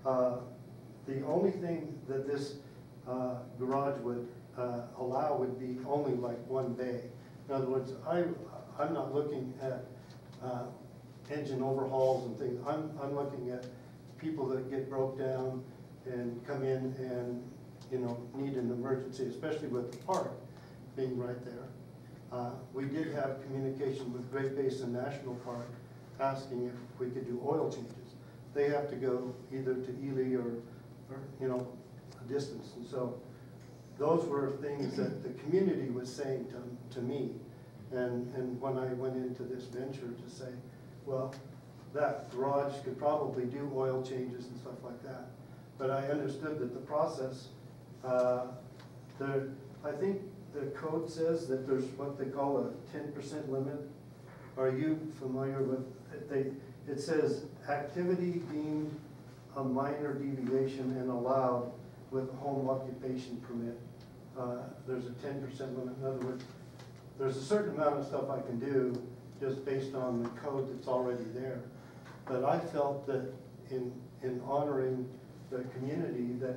The only thing that this garage would allow would be only like one bay. In other words, I'm not looking at engine overhauls and things. I'm looking at people that get broke down and come in and, you know, need an emergency, especially with the park being right there. We did have communication with Great Basin National Park asking if we could do oil changes. They have to go either to Ely or you know, a distance. And so those were things that the community was saying to me. And when I went into this venture to say, well, that garage could probably do oil changes and stuff like that. But I understood that the process, I think the code says that there's what they call a 10% limit. Are you familiar with it? It says activity deemed a minor deviation and allowed with a home occupation permit. There's a 10% limit. In other words, there's a certain amount of stuff I can do just based on the code that's already there. But I felt that in honoring the community that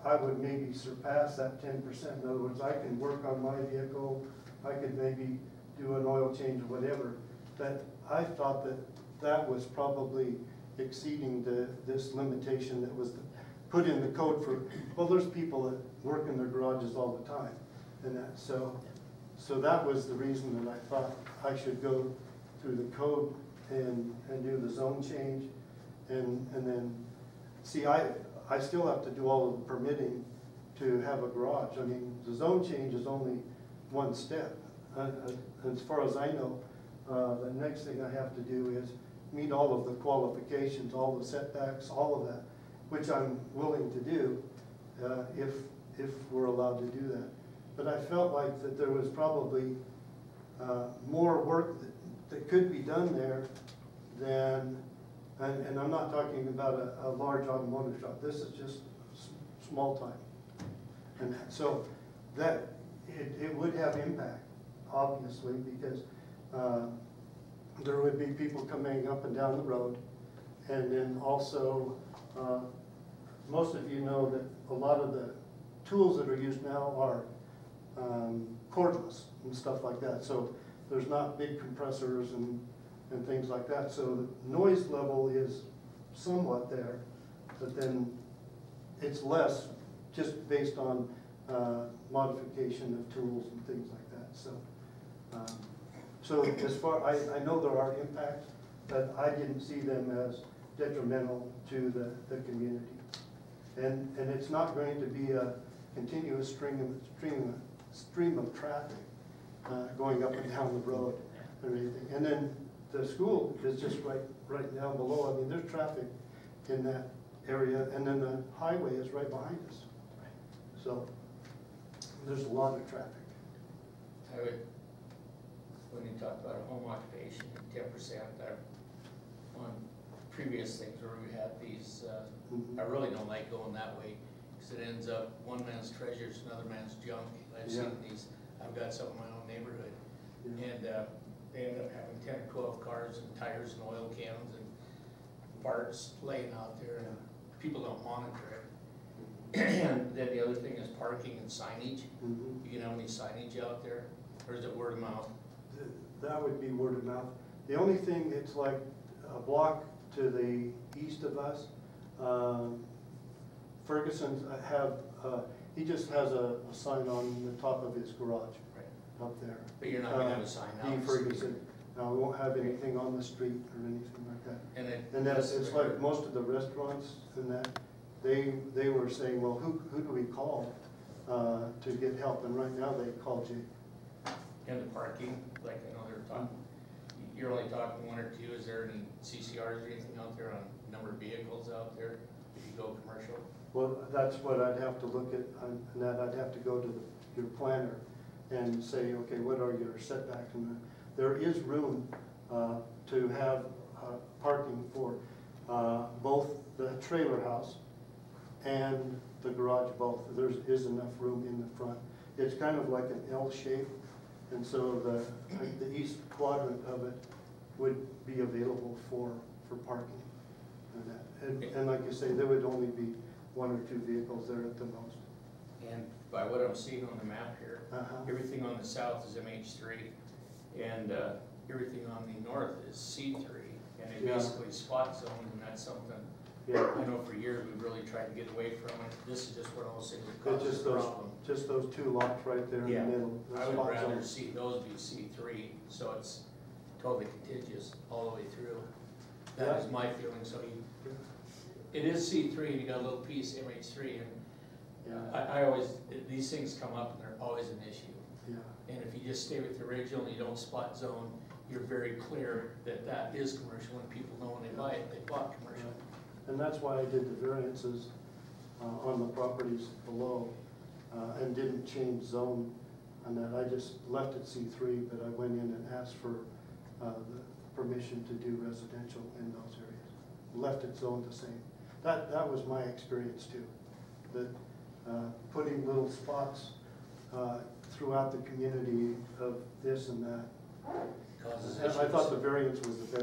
I would maybe surpass that 10%. In other words, I can work on my vehicle, I could maybe do an oil change or whatever. But I thought that that was probably exceeding this limitation that was put in the code for, well, there's people that work in their garages all the time. And that, so that was the reason that I thought I should go through the code and do the zone change. And then, see, I still have to do all of the permitting to have a garage. I mean, the zone change is only one step. As far as I know, the next thing I have to do is meet all of the qualifications, all the setbacks, all of that, which I'm willing to do if we're allowed to do that. But I felt like that there was probably more work that could be done there than, and I'm not talking about a large automotive shop. This is just small time. And so that it would have impact, obviously, because there would be people coming up and down the road. And then also, most of you know that a lot of the tools that are used now are cordless and stuff like that. So there's not big compressors and things like that. So the noise level is somewhat there, but then it's less just based on modification of tools and things like that. So as far, I know there are impacts, but I didn't see them as detrimental to the community. And it's not going to be a continuous stream of traffic going up and down the road or anything. And then the school is just right down below. I mean, there's traffic in that area, and then the highway is right behind us. So there's a lot of traffic. I would, when you talk about a home occupation, 10%, on previous things where we had these, I really don't like going that way, because it ends up one man's treasures, another man's junk. I've seen these, I've got some in my own neighborhood, and they end up having 10 or 12 cars and tires and oil cans and parts laying out there, and people don't monitor it. And then the other thing is parking and signage. You can have any signage out there, or is it word of mouth? That would be word of mouth. The only thing, it's like a block to the east of us. Ferguson's he just has a sign on the top of his garage up there. But you're not going to have a sign out. Ferguson. We won't have anything on the street or anything like that. And it's like most of the restaurants and that, they were saying, well, who do we call to get help? And right now they call Jake. And the parking, like I know they're talking, you're only talking one or two. Is there any CCRs or anything out there on number of vehicles out there if you go commercial? Well, that's what I'd have to look at, and that I'd have to go to your planner and say, okay, what are your setbacks? And there is room to have parking for both the trailer house and the garage both. There is enough room in the front. It's kind of like an L shape, and so the east quadrant of it would be available for parking and that. and like you say, there would only be 1 or 2 vehicles there at the most. And by what I'm seeing on the map here, Uh-huh. everything on the south is MH3, and everything on the north is C3, and it Yeah. basically spot zone, and that's something, Yeah, I know for years, we've really tried to get away from it. This is just one of those things that it's causes just a those, problem. just those 2 lots right there in the Yeah. middle. the I would spot rather zone. see those be C3, so it's totally contiguous all the way through. That Yeah. is my feeling, so it is C3, and you got a little piece MH3, and Yeah, I always, these things come up and they're always an issue. yeah, And if you just stay with the original and you don't spot zone, you're very clear that that is commercial, and people know when they buy it, they bought commercial. and that's why I did the variances on the properties below and didn't change zone on that. I just left it C3, but I went in and asked for the permission to do residential in those areas. Left it zoned the same. That was my experience too, that putting little spots throughout the community of this and that. Causes And I thought the issues. variance was the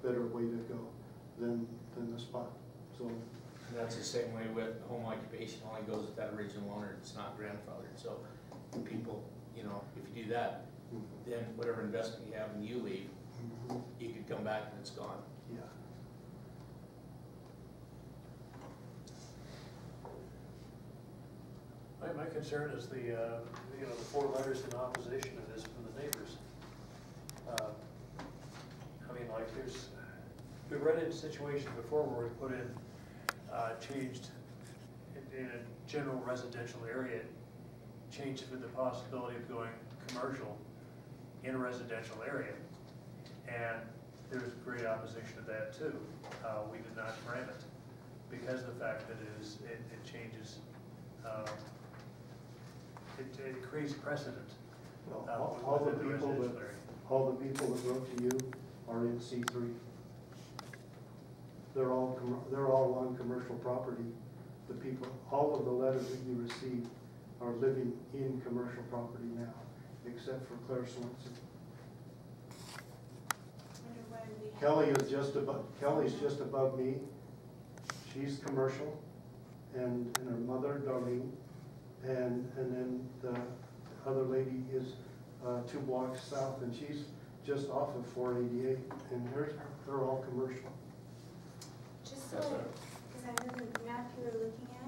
better way to go than the spot. So, And that's the same way with home occupation, only goes with that original owner, it's not grandfathered. So people, you know, if you do that, then whatever investment you have and you leave, you could come back and it's gone. yeah. My concern is the 4 letters in opposition to this from the neighbors. I mean, like, we've run into situations before where we put in, changed in a general residential area, changed it with the possibility of going commercial in a residential area. And there's great opposition to that too. We did not grant it because of the fact that it changes, it creates precedent. Well, all the within people residential that, area. all the people that wrote to you are in C3. They're all on commercial property. The people, all of the letters that you received are living in commercial property now, except for Claire Swenson. Wonder why we Kelly's just above me. She's commercial, and her mother, Darlene, and then the other lady is 2 blocks south, and she's just off of 488, and they're all commercial. Just so, That's right. because I know the map you were looking at,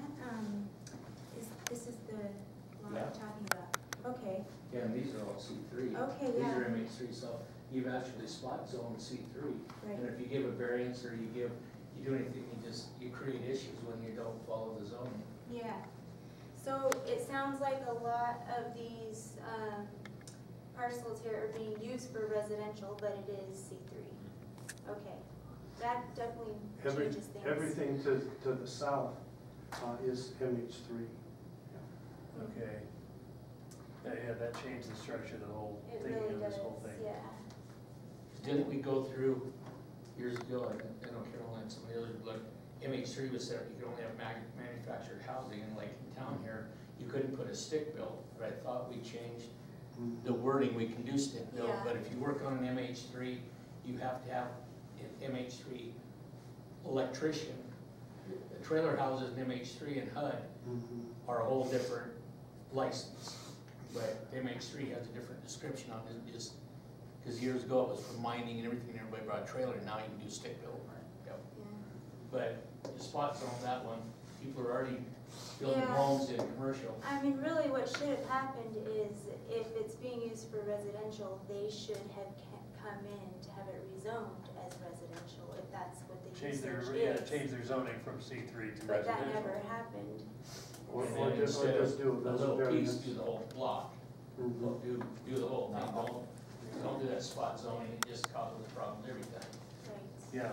this is the lot Yeah. I'm talking about. Okay, Yeah, and these are all C3. Okay, These yeah. are MH3, so you've actually spot zone C3. right. And if you give a variance or you do anything, you create issues when you don't follow the zoning. Yeah. So it sounds like a lot of these parcels here are being used for residential, but it is C3. Okay, that definitely changes things. Everything to the south is MH3. Okay. Yeah, that changed the structure of the whole It thinking really of does, this whole thing. yeah. Didn't we go through years ago, I know Caroline and some of the others, but MH3 was there, you could only have manufactured housing, and like in town here, you couldn't put a stick built, but I thought we changed the wording, we can do stick built, Yeah. but if you work on an MH3, you have to have an MH3 electrician. The trailer houses in MH3 and HUD Mhm. are a whole different license, but MH3 has a different description on it, just, because years ago it was for mining and everything, and everybody brought a trailer, and now you can do stick built. Yep. Yeah. But the spot zone, that one, people are already building Yeah. homes in commercial. I mean, really what should have happened is if it's being used for residential, they should have come in to have it rezoned as residential, if that's what the Change usage their, is. change their zoning from C3 to But that residential. never happened. Or And then just instead do of a those little piece, variants. do the whole block. Mhm. Well, do the whole thing, don't do that spot zoning, it just causes problems every time. Right. Yeah.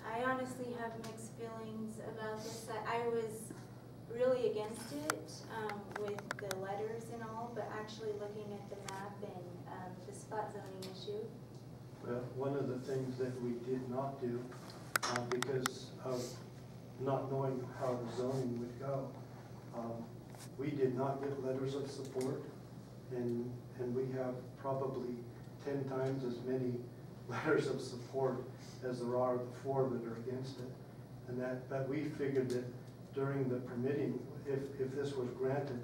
I honestly have mixed feelings about this. I was really against it with the letters and all, but actually looking at the map and the spot zoning issue. Well, one of the things that we did not do, because of not knowing how the zoning would go, we did not get letters of support, and we have probably 10 times as many letters of support as there are the 4 that are against it. And that, but we figured that during the permitting, if this was granted,